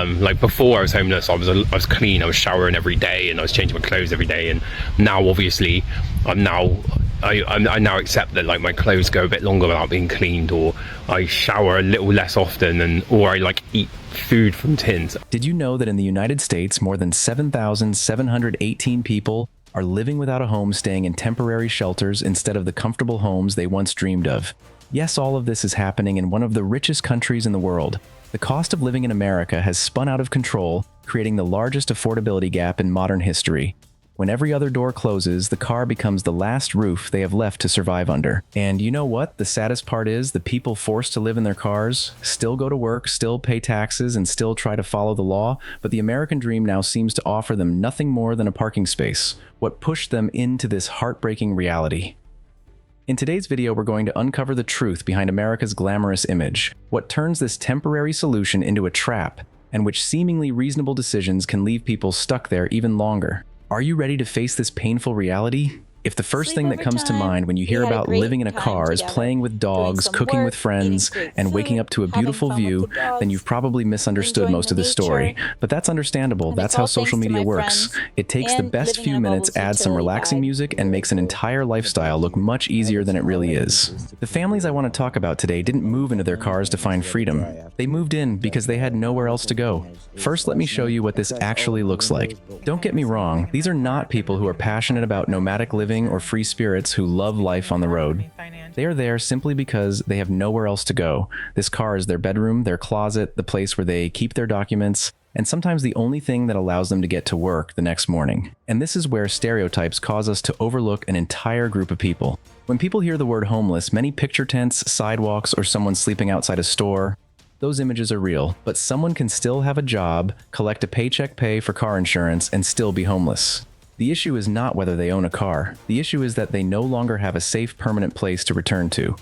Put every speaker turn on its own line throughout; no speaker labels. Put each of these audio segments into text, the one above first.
Like before I was homeless, I was clean, I was showering every day, and I was changing my clothes every day. And now, obviously, I now accept that like my clothes go a bit longer without being cleaned, or I shower a little less often, or I like eat food from tins.
Did you know that in the United States, more than 7,718 people are living without a home, staying in temporary shelters instead of the comfortable homes they once dreamed of? Yes, all of this is happening in one of the richest countries in the world. The cost of living in America has spun out of control, creating the largest affordability gap in modern history. When every other door closes, the car becomes the last roof they have left to survive under. And you know what? The saddest part is the people forced to live in their cars still go to work, still pay taxes, and still try to follow the law, but the American dream now seems to offer them nothing more than a parking space. What pushed them into this heartbreaking reality? In today's video, we're going to uncover the truth behind America's glamorous image, what turns this temporary solution into a trap, and which seemingly reasonable decisions can leave people stuck there even longer. Are you ready to face this painful reality? If the first thing that comes to mind when you hear about living in a car is playing with dogs, cooking with friends, and waking up to a beautiful view, then you've probably misunderstood most of the story. But that's understandable. That's how social media works. It takes the best few minutes, adds some relaxing music, and makes an entire lifestyle look much easier than it really is. The families I want to talk about today didn't move into their cars to find freedom. They moved in because they had nowhere else to go. First, let me show you what this actually looks like. Don't get me wrong, these are not people who are passionate about nomadic living or free spirits who love life on the road. They are there simply because they have nowhere else to go. This car is their bedroom, their closet, the place where they keep their documents, and sometimes the only thing that allows them to get to work the next morning. And this is where stereotypes cause us to overlook an entire group of people. When people hear the word homeless, many picture tents, sidewalks, or someone sleeping outside a store. Those images are real, but someone can still have a job, collect a paycheck pay for car insurance, and still be homeless. The issue is not whether they own a car. The issue is that they no longer have a safe, permanent place to return to.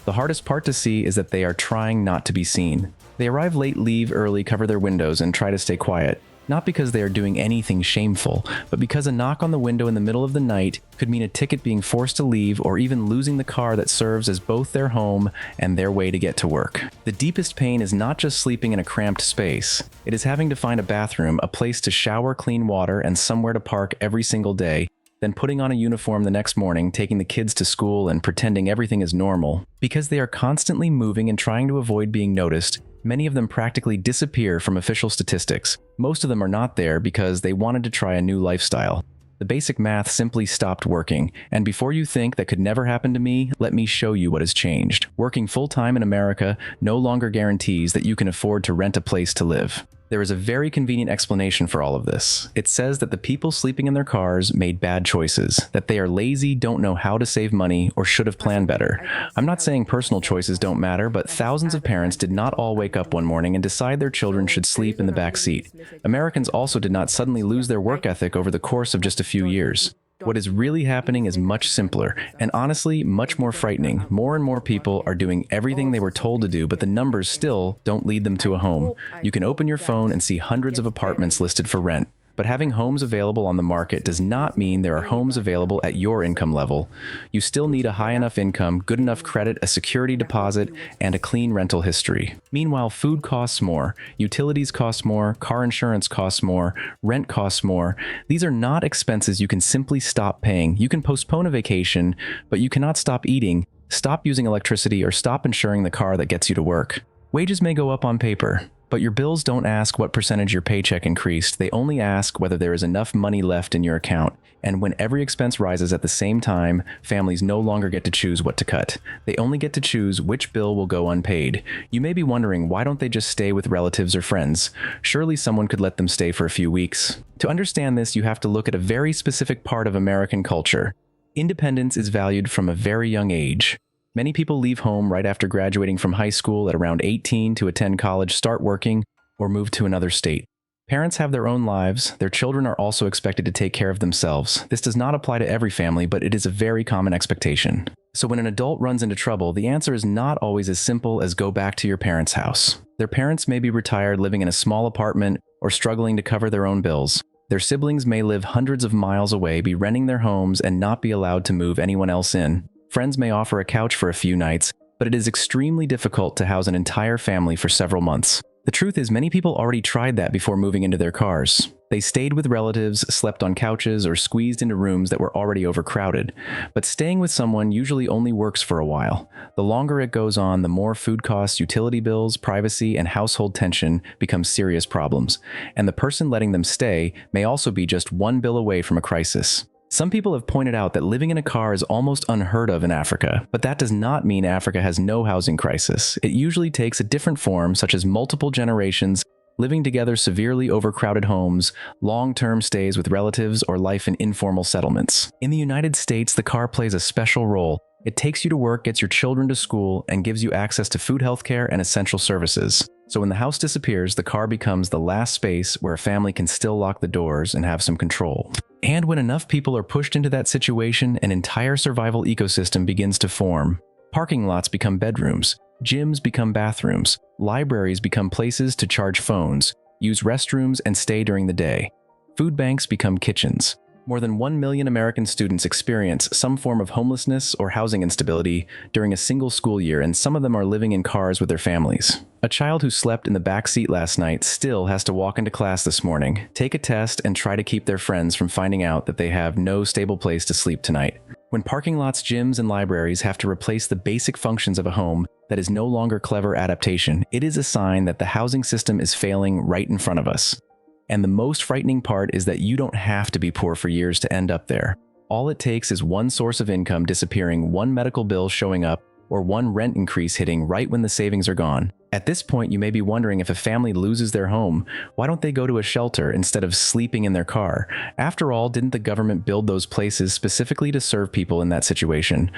The hardest part to see is that they are trying not to be seen. They arrive late, leave early, cover their windows, and try to stay quiet. Not because they are doing anything shameful, but because a knock on the window in the middle of the night could mean a ticket being forced to leave, or even losing the car that serves as both their home and their way to get to work. The deepest pain is not just sleeping in a cramped space. It is having to find a bathroom, a place to shower clean water, and somewhere to park every single day, then putting on a uniform the next morning, taking the kids to school, and pretending everything is normal. Because they are constantly moving and trying to avoid being noticed, many of them practically disappear from official statistics. Most of them are not there because they wanted to try a new lifestyle. The basic math simply stopped working, and before you think that could never happen to me, let me show you what has changed. Working full-time in America no longer guarantees that you can afford to rent a place to live. There is a very convenient explanation for all of this. It says that the people sleeping in their cars made bad choices, that they are lazy, don't know how to save money, or should have planned better. I'm not saying personal choices don't matter, but thousands of parents did not all wake up one morning and decide their children should sleep in the back seat. Americans also did not suddenly lose their work ethic over the course of just a few years. What is really happening is much simpler, and honestly, much more frightening. More and more people are doing everything they were told to do, but the numbers still don't lead them to a home. You can open your phone and see hundreds of apartments listed for rent. But having homes available on the market does not mean there are homes available at your income level. You still need a high enough income, good enough credit, a security deposit, and a clean rental history. Meanwhile, food costs more, utilities cost more, car insurance costs more, rent costs more. These are not expenses you can simply stop paying. You can postpone a vacation, but you cannot stop eating, stop using electricity, or stop insuring the car that gets you to work. Wages may go up on paper, but your bills don't ask what percentage your paycheck increased. They only ask whether there is enough money left in your account. And when every expense rises at the same time, families no longer get to choose what to cut. They only get to choose which bill will go unpaid. You may be wondering, why don't they just stay with relatives or friends? Surely someone could let them stay for a few weeks. To understand this, you have to look at a very specific part of American culture. Independence is valued from a very young age. Many people leave home right after graduating from high school at around 18 to attend college, start working, or move to another state. Parents have their own lives. Their children are also expected to take care of themselves. This does not apply to every family, but it is a very common expectation. So when an adult runs into trouble, the answer is not always as simple as go back to your parents' house. Their parents may be retired, living in a small apartment, or struggling to cover their own bills. Their siblings may live hundreds of miles away, be renting their homes, and not be allowed to move anyone else in. Friends may offer a couch for a few nights, but it is extremely difficult to house an entire family for several months. The truth is, many people already tried that before moving into their cars. They stayed with relatives, slept on couches, or squeezed into rooms that were already overcrowded. But staying with someone usually only works for a while. The longer it goes on, the more food costs, utility bills, privacy, and household tension become serious problems. And the person letting them stay may also be just one bill away from a crisis. Some people have pointed out that living in a car is almost unheard of in Africa, but that does not mean Africa has no housing crisis. It usually takes a different form, such as multiple generations, living together, severely overcrowded homes, long-term stays with relatives, or life in informal settlements. In the United States, the car plays a special role. It takes you to work, gets your children to school, and gives you access to food, healthcare, and essential services. So when the house disappears, the car becomes the last space where a family can still lock the doors and have some control. And when enough people are pushed into that situation, an entire survival ecosystem begins to form. Parking lots become bedrooms, gyms become bathrooms, libraries become places to charge phones, use restrooms, and stay during the day. Food banks become kitchens. More than 1 million American students experience some form of homelessness or housing instability during a single school year, and some of them are living in cars with their families. A child who slept in the back seat last night still has to walk into class this morning, take a test, and try to keep their friends from finding out that they have no stable place to sleep tonight. When parking lots, gyms, and libraries have to replace the basic functions of a home that is no longer clever adaptation, it is a sign that the housing system is failing right in front of us. And the most frightening part is that you don't have to be poor for years to end up there. All it takes is one source of income disappearing, one medical bill showing up, or one rent increase hitting right when the savings are gone. At this point, you may be wondering, if a family loses their home, why don't they go to a shelter instead of sleeping in their car? After all, didn't the government build those places specifically to serve people in that situation?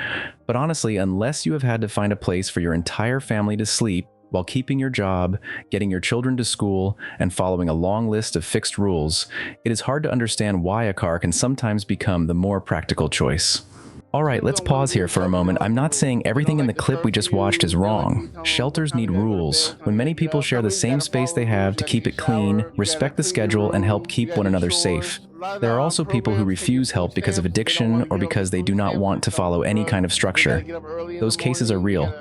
But honestly, unless you have had to find a place for your entire family to sleep, while keeping your job, getting your children to school, and following a long list of fixed rules, it is hard to understand why a car can sometimes become the more practical choice. Alright, let's pause here for a moment. I'm not saying everything in the clip we just watched is wrong. Shelters need rules. When many people share the same space they have to keep it clean, respect the schedule, and help keep one another safe. There are also people who refuse help because of addiction or because they do not want to follow any kind of structure. Those cases are real.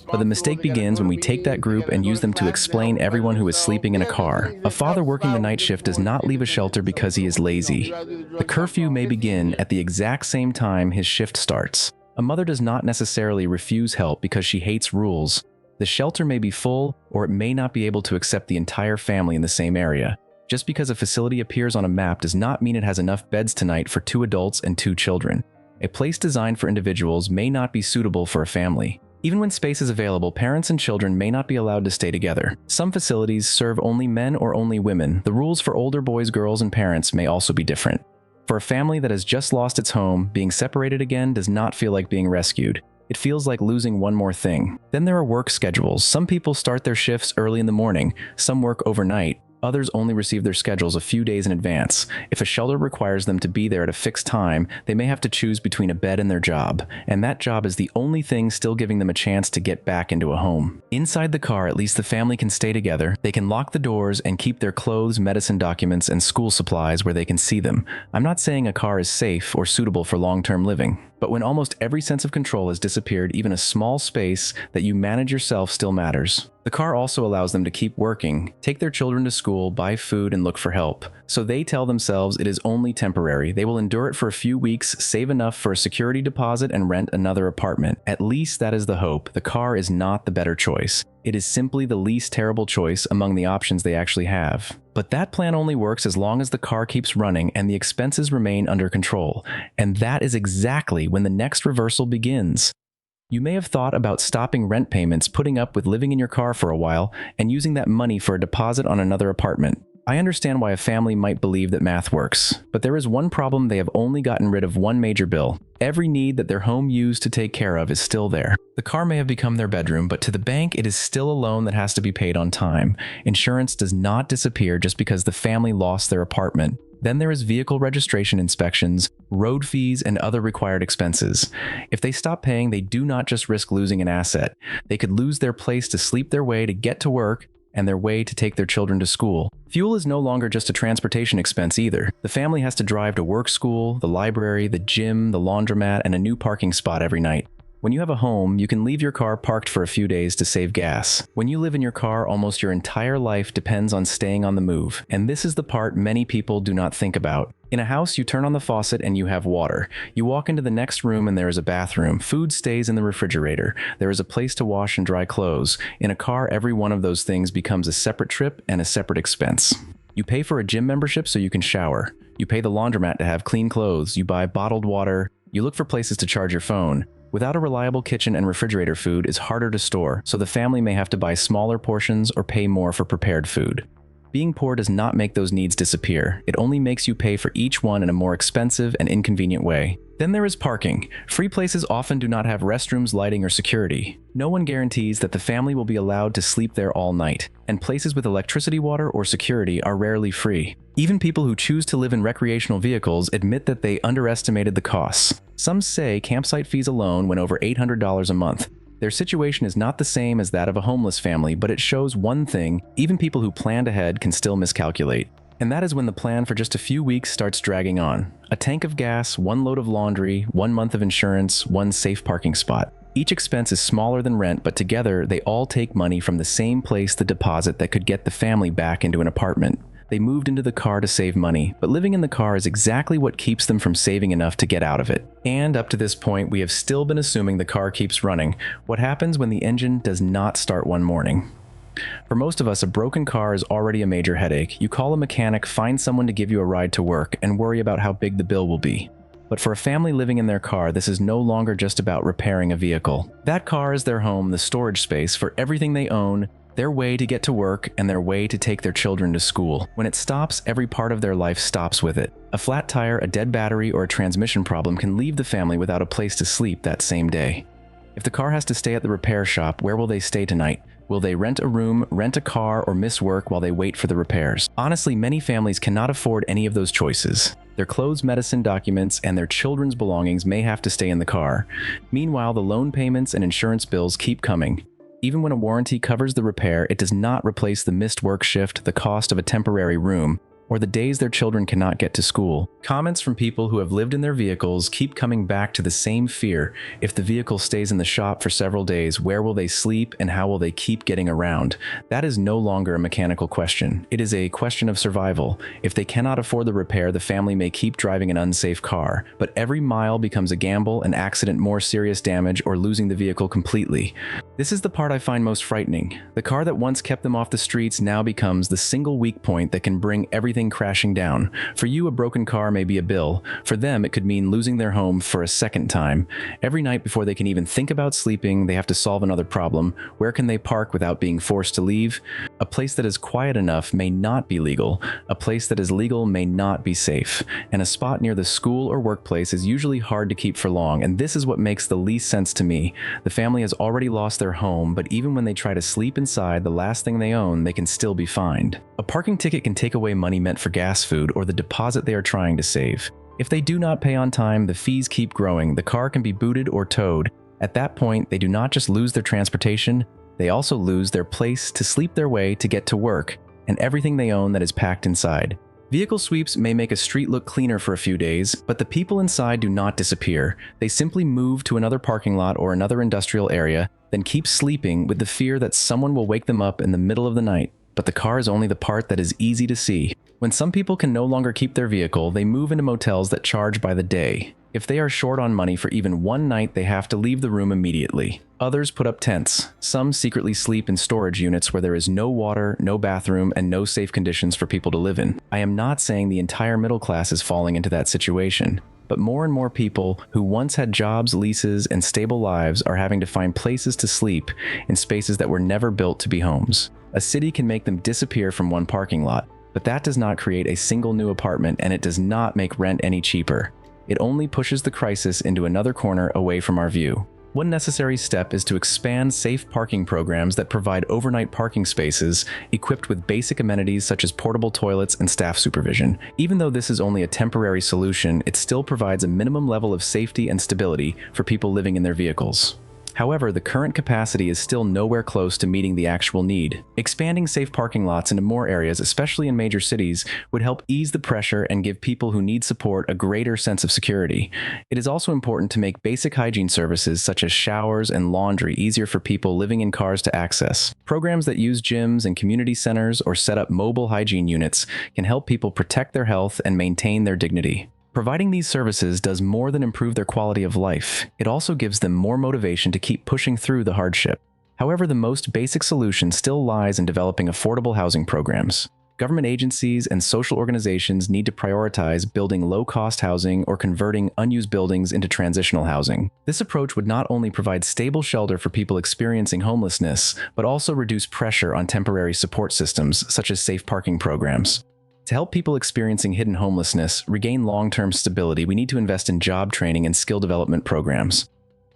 But the mistake begins when we take that group and use them to explain everyone who is sleeping in a car. A father working the night shift does not leave a shelter because he is lazy. The curfew may begin at the exact same time his shift starts. A mother does not necessarily refuse help because she hates rules. The shelter may be full, or it may not be able to accept the entire family in the same area. Just because a facility appears on a map does not mean it has enough beds tonight for 2 adults and 2 children. A place designed for individuals may not be suitable for a family. Even when space is available, parents and children may not be allowed to stay together. Some facilities serve only men or only women. The rules for older boys, girls, and parents may also be different. For a family that has just lost its home, being separated again does not feel like being rescued. It feels like losing one more thing. Then there are work schedules. Some people start their shifts early in the morning. Some work overnight. Others only receive their schedules a few days in advance. If a shelter requires them to be there at a fixed time, they may have to choose between a bed and their job, and that job is the only thing still giving them a chance to get back into a home. Inside the car, at least the family can stay together. They can lock the doors and keep their clothes, medicine documents, and school supplies where they can see them. I'm not saying a car is safe or suitable for long-term living. But when almost every sense of control has disappeared, even a small space that you manage yourself still matters. The car also allows them to keep working, take their children to school, buy food, and look for help. So they tell themselves it is only temporary. They will endure it for a few weeks, save enough for a security deposit, and rent another apartment. At least that is the hope. The car is not the better choice. It is simply the least terrible choice among the options they actually have. But that plan only works as long as the car keeps running and the expenses remain under control. And that is exactly when the next reversal begins. You may have thought about stopping rent payments, putting up with living in your car for a while, and using that money for a deposit on another apartment. I understand why a family might believe that math works, but there is one problem: they have only gotten rid of one major bill. Every need that their home used to take care of is still there. The car may have become their bedroom, but to the bank it is still a loan that has to be paid on time. Insurance does not disappear just because the family lost their apartment. Then there is vehicle registration inspections, road fees, and other required expenses. If they stop paying, they do not just risk losing an asset. They could lose their place to sleep, their way to get to work, and their way to take their children to school. Fuel is no longer just a transportation expense either. The family has to drive to work, school, the library, the gym, the laundromat, and a new parking spot every night. When you have a home, you can leave your car parked for a few days to save gas. When you live in your car, almost your entire life depends on staying on the move, and this is the part many people do not think about. In a house, you turn on the faucet and you have water. You walk into the next room and there is a bathroom. Food stays in the refrigerator. There is a place to wash and dry clothes. In a car, every one of those things becomes a separate trip and a separate expense. You pay for a gym membership so you can shower. You pay the laundromat to have clean clothes. You buy bottled water. You look for places to charge your phone. Without a reliable kitchen and refrigerator, food is harder to store, so the family may have to buy smaller portions or pay more for prepared food. Being poor does not make those needs disappear. It only makes you pay for each one in a more expensive and inconvenient way. Then there is parking. Free places often do not have restrooms, lighting, or security. No one guarantees that the family will be allowed to sleep there all night, and places with electricity, water, or security are rarely free. Even people who choose to live in recreational vehicles admit that they underestimated the costs. Some say campsite fees alone went over $800 a month. Their situation is not the same as that of a homeless family, but it shows one thing: even people who planned ahead can still miscalculate. And that is when the plan for just a few weeks starts dragging on. A tank of gas, one load of laundry, 1 month of insurance, one safe parking spot. Each expense is smaller than rent, but together they all take money from the same place, the deposit that could get the family back into an apartment. They moved into the car to save money, but living in the car is exactly what keeps them from saving enough to get out of it. And up to this point, we have still been assuming the car keeps running. What happens when the engine does not start one morning? For most of us, a broken car is already a major headache. You call a mechanic, find someone to give you a ride to work, and worry about how big the bill will be. But for a family living in their car, this is no longer just about repairing a vehicle. That car is their home, the storage space for everything they own, their way to get to work, and their way to take their children to school. When it stops, every part of their life stops with it. A flat tire, a dead battery, or a transmission problem can leave the family without a place to sleep that same day. If the car has to stay at the repair shop, where will they stay tonight? Will they rent a room, rent a car, or miss work while they wait for the repairs? Honestly, many families cannot afford any of those choices. Their clothes, medicine, documents, and their children's belongings may have to stay in the car. Meanwhile, the loan payments and insurance bills keep coming. Even when a warranty covers the repair, it does not replace the missed work shift, the cost of a temporary room, or the days their children cannot get to school. Comments from people who have lived in their vehicles keep coming back to the same fear. If the vehicle stays in the shop for several days, where will they sleep and how will they keep getting around? That is no longer a mechanical question. It is a question of survival. If they cannot afford the repair, the family may keep driving an unsafe car, but every mile becomes a gamble, an accident, more serious damage, or losing the vehicle completely. This is the part I find most frightening. The car that once kept them off the streets now becomes the single weak point that can bring everything crashing down. For you, a broken car may be a bill. For them, it could mean losing their home for a second time. Every night before they can even think about sleeping, they have to solve another problem. Where can they park without being forced to leave? A place that is quiet enough may not be legal. A place that is legal may not be safe. And a spot near the school or workplace is usually hard to keep for long, and this is what makes the least sense to me. The family has already lost their home, but even when they try to sleep inside, the last thing they own, they can still be fined. A parking ticket can take away money meant for gas, food, or the deposit they are trying to save. If they do not pay on time, the fees keep growing. The car can be booted or towed. At that point, they do not just lose their transportation, they also lose their place to sleep their way to get to work, and everything they own that is packed inside. Vehicle sweeps may make a street look cleaner for a few days, but the people inside do not disappear. They simply move to another parking lot or another industrial area, then keep sleeping with the fear that someone will wake them up in the middle of the night. But the car is only the part that is easy to see. When some people can no longer keep their vehicle, they move into motels that charge by the day. If they are short on money for even one night, they have to leave the room immediately. Others put up tents. Some secretly sleep in storage units where there is no water, no bathroom, and no safe conditions for people to live in. I am not saying the entire middle class is falling into that situation, but more and more people who once had jobs, leases, and stable lives are having to find places to sleep in spaces that were never built to be homes. A city can make them disappear from one parking lot, but that does not create a single new apartment, and it does not make rent any cheaper. It only pushes the crisis into another corner away from our view. One necessary step is to expand safe parking programs that provide overnight parking spaces equipped with basic amenities such as portable toilets and staff supervision. Even though this is only a temporary solution, it still provides a minimum level of safety and stability for people living in their vehicles. However, the current capacity is still nowhere close to meeting the actual need. Expanding safe parking lots into more areas, especially in major cities, would help ease the pressure and give people who need support a greater sense of security. It is also important to make basic hygiene services such as showers and laundry easier for people living in cars to access. Programs that use gyms and community centers or set up mobile hygiene units can help people protect their health and maintain their dignity. Providing these services does more than improve their quality of life. It also gives them more motivation to keep pushing through the hardship. However, the most basic solution still lies in developing affordable housing programs. Government agencies and social organizations need to prioritize building low-cost housing or converting unused buildings into transitional housing. This approach would not only provide stable shelter for people experiencing homelessness, but also reduce pressure on temporary support systems, such as safe parking programs. To help people experiencing hidden homelessness regain long-term stability, we need to invest in job training and skill development programs.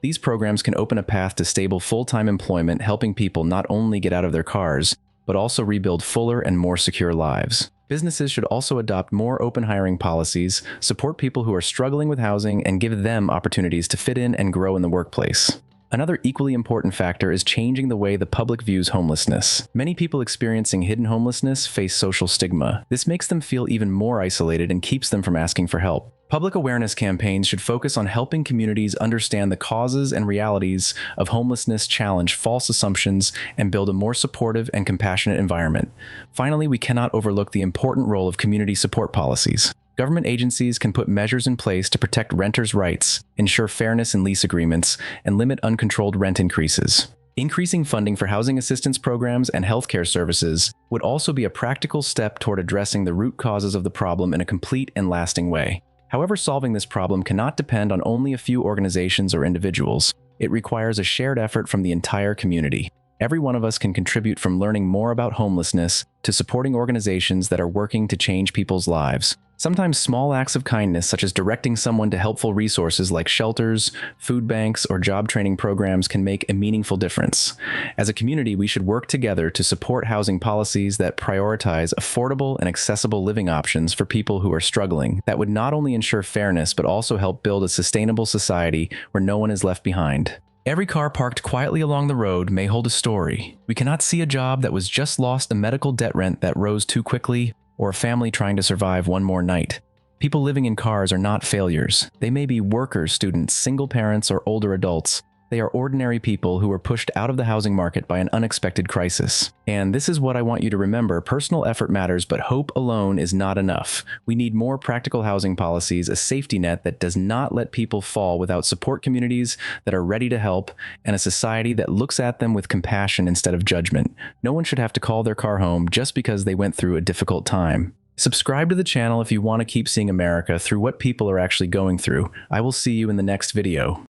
These programs can open a path to stable full-time employment, helping people not only get out of their cars, but also rebuild fuller and more secure lives. Businesses should also adopt more open hiring policies, support people who are struggling with housing, and give them opportunities to fit in and grow in the workplace. Another equally important factor is changing the way the public views homelessness. Many people experiencing hidden homelessness face social stigma. This makes them feel even more isolated and keeps them from asking for help. Public awareness campaigns should focus on helping communities understand the causes and realities of homelessness, challenge false assumptions, and build a more supportive and compassionate environment. Finally, we cannot overlook the important role of community support policies. Government agencies can put measures in place to protect renters' rights, ensure fairness in lease agreements, and limit uncontrolled rent increases. Increasing funding for housing assistance programs and healthcare services would also be a practical step toward addressing the root causes of the problem in a complete and lasting way. However, solving this problem cannot depend on only a few organizations or individuals. It requires a shared effort from the entire community. Every one of us can contribute, from learning more about homelessness to supporting organizations that are working to change people's lives. Sometimes small acts of kindness, such as directing someone to helpful resources like shelters, food banks, or job training programs, can make a meaningful difference. As a community, we should work together to support housing policies that prioritize affordable and accessible living options for people who are struggling, that would not only ensure fairness but also help build a sustainable society where no one is left behind. Every car parked quietly along the road may hold a story. We cannot see a job that was just lost, a medical debt rent that rose too quickly, or a family trying to survive one more night. People living in cars are not failures. They may be workers, students, single parents, or older adults. They are ordinary people who were pushed out of the housing market by an unexpected crisis. And this is what I want you to remember: personal effort matters, but hope alone is not enough. We need more practical housing policies, a safety net that does not let people fall without support communities that are ready to help, and a society that looks at them with compassion instead of judgment. No one should have to call their car home just because they went through a difficult time. Subscribe to the channel if you want to keep seeing America through what people are actually going through. I will see you in the next video.